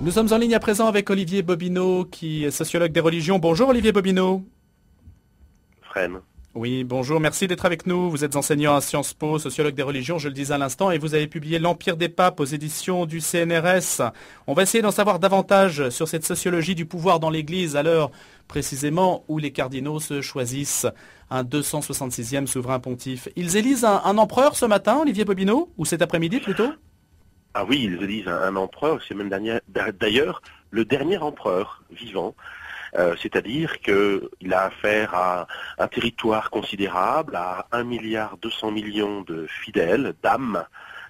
Nous sommes en ligne à présent avec Olivier Bobineau, qui est sociologue des religions. Bonjour Olivier Bobineau. Fresne. Oui, bonjour, merci d'être avec nous. Vous êtes enseignant à Sciences Po, sociologue des religions, je le disais à l'instant, et vous avez publié L'Empire des papes aux éditions du CNRS. On va essayer d'en savoir davantage sur cette sociologie du pouvoir dans l'Église à l'heure précisément où les cardinaux se choisissent un 266e souverain pontife. Ils élisent un empereur ce matin, Olivier Bobineau, ou cet après-midi plutôt ? Ah oui, ils élisent un empereur, c'est même d'ailleurs le dernier empereur vivant. C'est-à-dire qu'il a affaire à un territoire considérable, à 1,2 milliard de fidèles, d'âmes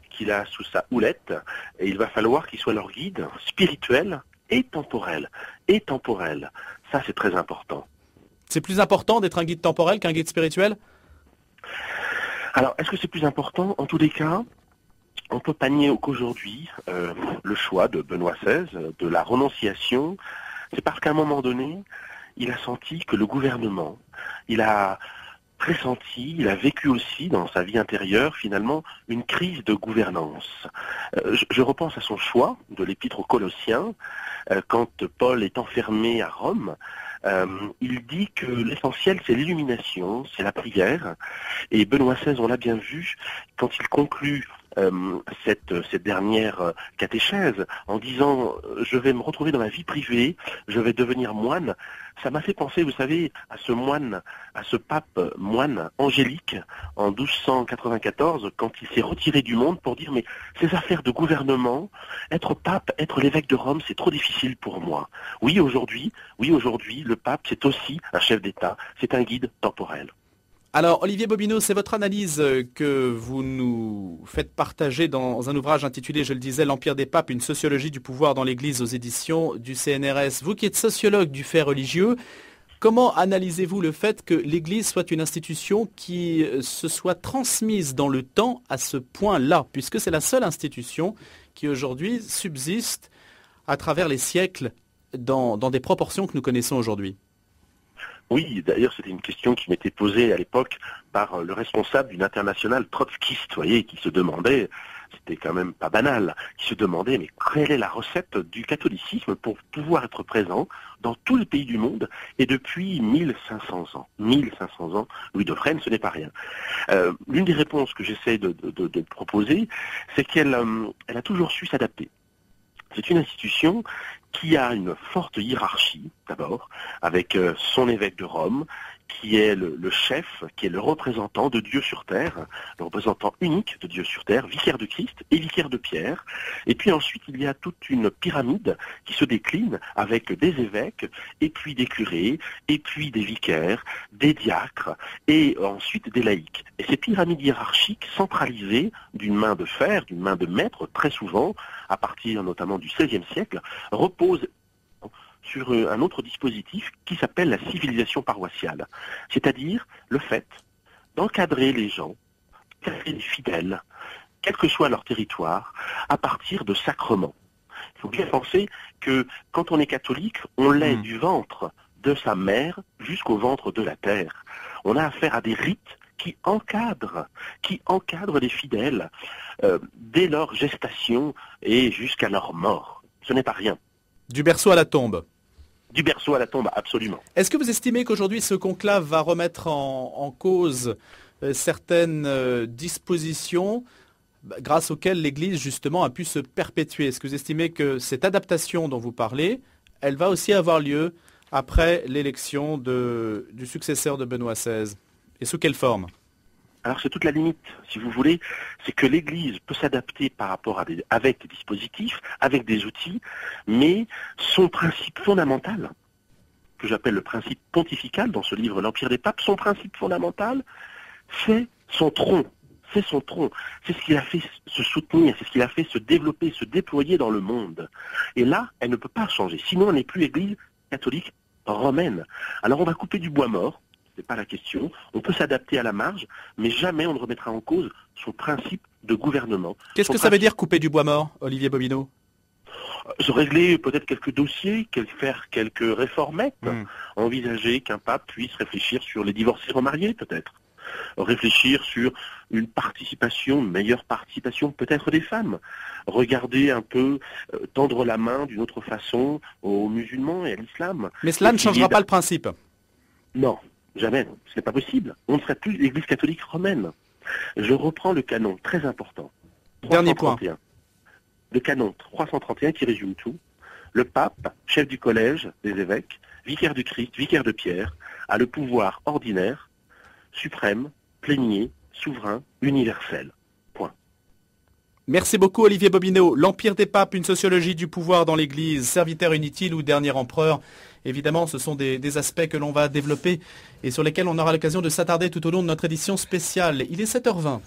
qu'il a sous sa houlette, et il va falloir qu'il soit leur guide spirituel et temporel. Ça, c'est très important. C'est plus important d'être un guide temporel qu'un guide spirituel ? Alors, est-ce que c'est plus important ? En tous les cas, on peut pas nier qu'aujourd'hui, le choix de Benoît XVI, de la renonciation, c'est parce qu'à un moment donné, il a senti que le gouvernement, il a pressenti, il a vécu aussi dans sa vie intérieure finalement une crise de gouvernance. Je repense à son choix de l'épître aux Colossiens, quand Paul est enfermé à Rome. Il dit que l'essentiel c'est l'illumination, c'est la prière, et Benoît XVI, on l'a bien vu, quand il conclut cette dernière catéchèse en disant je vais me retrouver dans ma vie privée, je vais devenir moine, ça m'a fait penser, vous savez, à ce moine, à ce pape moine Angélique en 1294 quand il s'est retiré du monde pour dire mais ces affaires de gouvernement, être pape, être l'évêque de Rome, c'est trop difficile pour moi. Oui aujourd'hui, le pape c'est aussi un chef d'État, c'est un guide temporel. Alors, Olivier Bobineau, c'est votre analyse que vous nous faites partager dans un ouvrage intitulé, je le disais, L'Empire des papes, une sociologie du pouvoir dans l'Église aux éditions du CNRS. Vous qui êtes sociologue du fait religieux, comment analysez-vous le fait que l'Église soit une institution qui se soit transmise dans le temps à ce point-là, puisque c'est la seule institution qui aujourd'hui subsiste à travers les siècles dans des proportions que nous connaissons aujourd'hui ? Oui, d'ailleurs, c'était une question qui m'était posée à l'époque par le responsable d'une internationale trotskiste, vous voyez, qui se demandait, c'était quand même pas banal, qui se demandait, mais quelle est la recette du catholicisme pour pouvoir être présent dans tous les pays du monde et depuis 1500 ans. 1500 ans, Louis de Fresne, ce n'est pas rien. L'une des réponses que j'essaie de proposer, c'est qu'elle a toujours su s'adapter. C'est une institution qui a une forte hiérarchie, d'abord, avec son évêque de Rome, qui est le chef, qui est le représentant de Dieu sur terre, le représentant unique de Dieu sur terre, vicaire de Christ et vicaire de Pierre. Et puis ensuite, il y a toute une pyramide qui se décline avec des évêques, et puis des curés, et puis des vicaires, des diacres, et ensuite des laïcs. Et ces pyramides hiérarchiques centralisées d'une main de fer, d'une main de maître, très souvent, à partir notamment du XVIe siècle, reposent sur un autre dispositif qui s'appelle la civilisation paroissiale. C'est-à-dire le fait d'encadrer les gens, d'encadrer les fidèles, quel que soit leur territoire, à partir de sacrements. Il faut bien penser que quand on est catholique, on l'est du ventre de sa mère jusqu'au ventre de la terre. On a affaire à des rites qui encadrent les fidèles dès leur gestation et jusqu'à leur mort. Ce n'est pas rien. Du berceau à la tombe. Du berceau à la tombe, absolument. Est-ce que vous estimez qu'aujourd'hui ce conclave va remettre en cause certaines dispositions grâce auxquelles l'Église justement a pu se perpétuer ? Est-ce que vous estimez que cette adaptation dont vous parlez, elle va aussi avoir lieu après l'élection du successeur de Benoît XVI ? Et sous quelle forme ? Alors c'est toute la limite, si vous voulez, c'est que l'Église peut s'adapter par rapport avec des dispositifs, avec des outils, mais son principe fondamental, que j'appelle le principe pontifical dans ce livre L'Empire des papes, son principe fondamental, c'est son tronc. C'est son tronc. C'est ce qui l'a fait se soutenir, c'est ce qui l'a fait se développer, se déployer dans le monde. Et là, elle ne peut pas changer. Sinon, on n'est plus Église catholique romaine. Alors on va couper du bois mort. C'est pas la question. On peut s'adapter à la marge, mais jamais on ne remettra en cause son principe de gouvernement. Qu'est-ce que ça veut dire couper du bois mort, Olivier Bobineau ? Se régler peut-être quelques dossiers, faire quelques réformettes, envisager qu'un pape puisse réfléchir sur les divorcés remariés peut-être. réfléchir sur une meilleure participation peut-être des femmes, regarder un peu, tendre la main d'une autre façon aux musulmans et à l'islam. Mais cela ne changera pas le principe. Non, jamais, ce n'est pas possible. On ne serait plus l'Église catholique romaine. Je reprends le canon, très important. Dernier point. Le canon 331 qui résume tout. Le pape, chef du collège des évêques, vicaire du Christ, vicaire de Pierre, a le pouvoir ordinaire, suprême, plénier, souverain, universel. Point. Merci beaucoup Olivier Bobineau. L'Empire des papes, une sociologie du pouvoir dans l'Église, serviteur inutile ou dernier empereur. Évidemment, ce sont des aspects que l'on va développer et sur lesquels on aura l'occasion de s'attarder tout au long de notre édition spéciale. Il est 7h20.